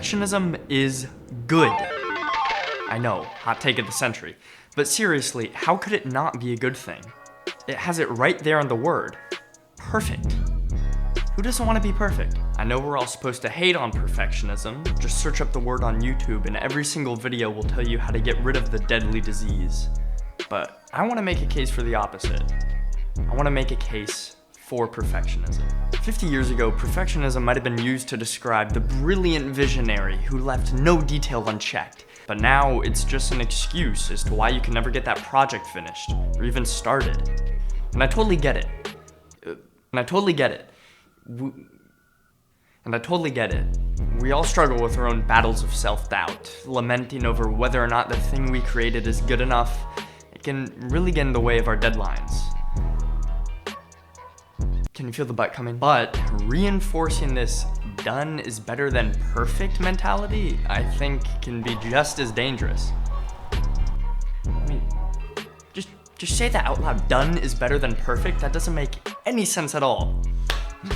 Perfectionism is good. I know, hot take of the century. But seriously, how could it not be a good thing? It has it right there on the word. Perfect. Who doesn't want to be perfect? I know we're all supposed to hate on perfectionism. Just search up the word on YouTube and every single video will tell you how to get rid of the deadly disease. But I want to make a case for the opposite. I want to make a case for perfectionism. 50 years ago, perfectionism might have been used to describe the brilliant visionary who left no detail unchecked. But now it's just an excuse as to why you can never get that project finished or even started. And I totally get it. We all struggle with our own battles of self-doubt, lamenting over whether or not the thing we created is good enough. It can really get in the way of our deadlines. Can you feel the butt coming? But reinforcing this done is better than perfect mentality, I think can be just as dangerous. I mean, just say that out loud. Done is better than perfect? That doesn't make any sense at all.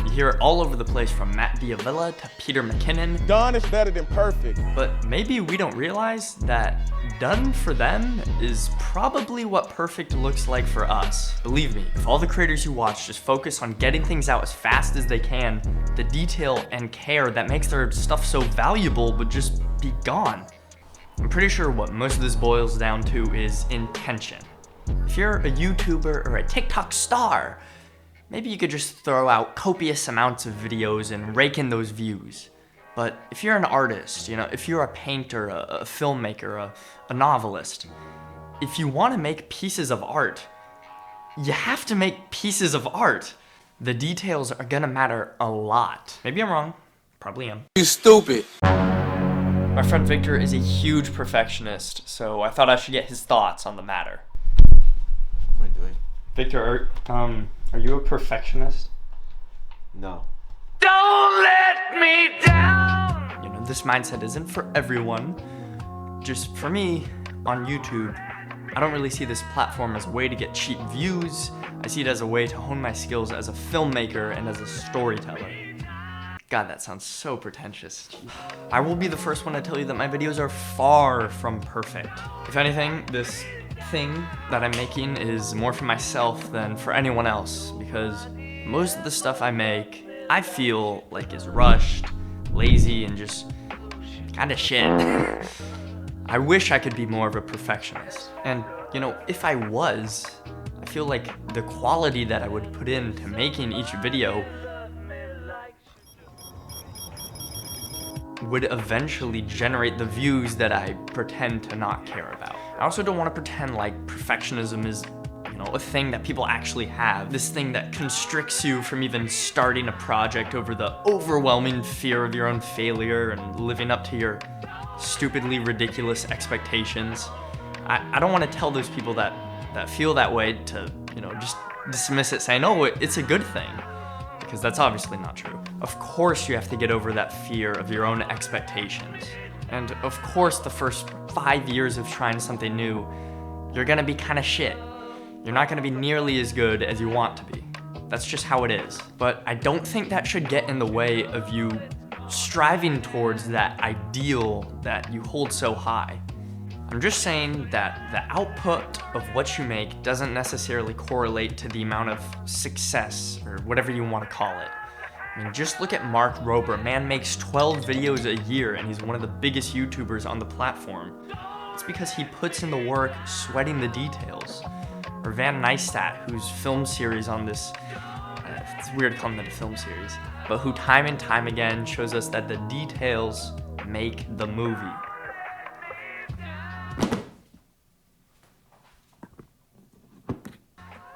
You hear it all over the place from Matt Diavilla to Peter McKinnon. Done is better than perfect. But maybe we don't realize that done for them is probably what perfect looks like for us. Believe me, if all the creators you watch just focus on getting things out as fast as they can, the detail and care that makes their stuff so valuable would just be gone. I'm pretty sure what most of this boils down to is intention. If you're a YouTuber or a TikTok star, maybe you could just throw out copious amounts of videos and rake in those views. But if you're an artist, if you're a painter, a filmmaker, a novelist, if you want to make pieces of art, you have to make pieces of art. The details are gonna matter a lot. Maybe I'm wrong, probably am. You stupid. My friend Victor is a huge perfectionist, so I thought I should get his thoughts on the matter. What am I doing? Victor, are you a perfectionist? No. Don't let me down! This mindset isn't for everyone. Just for me, on YouTube, I don't really see this platform as a way to get cheap views. I see it as a way to hone my skills as a filmmaker and as a storyteller. God, that sounds so pretentious. I will be the first one to tell you that my videos are far from perfect. If anything, this thing that I'm making is more for myself than for anyone else, because most of the stuff I make, I feel like is rushed, lazy, and just kinda shit. I wish I could be more of a perfectionist. And, if I was, I feel like the quality that I would put into making each video would eventually generate the views that I pretend to not care about. I also don't want to pretend like perfectionism is, a thing that people actually have. This thing that constricts you from even starting a project over the overwhelming fear of your own failure and living up to your stupidly ridiculous expectations. I don't want to tell those people that feel that way to, just dismiss it saying, oh, it's a good thing. Because that's obviously not true. Of course you have to get over that fear of your own expectations. And of course the first 5 years of trying something new, you're gonna be kinda shit. You're not gonna be nearly as good as you want to be. That's just how it is. But I don't think that should get in the way of you striving towards that ideal that you hold so high. I'm just saying that the output of what you make doesn't necessarily correlate to the amount of success, or whatever you want to call it. I mean, just look at Mark Rober. Man makes 12 videos a year and he's one of the biggest YouTubers on the platform. It's because he puts in the work, sweating the details. Or Van Neistat, whose film series on this, it's weird calling it a film series, but who time and time again shows us that the details make the movie.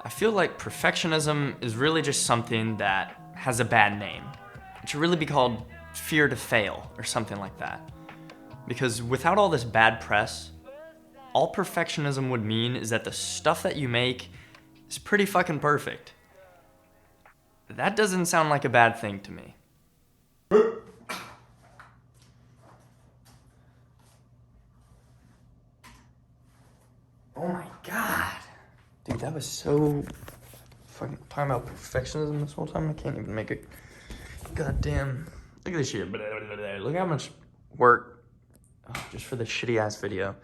I feel like perfectionism is really just something that has a bad name. It should really be called fear to fail or something like that. Because without all this bad press, all perfectionism would mean is that the stuff that you make is pretty fucking perfect. That doesn't sound like a bad thing to me. Oh my god. Dude, that was so fucking talking about perfectionism this whole time. I can't even make it. Goddamn. Look at this shit. Look how much work just for this shitty ass video.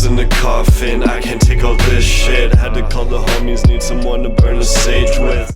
In the coffin, I can't take all this shit. Had to call the homies, need someone to burn the sage with.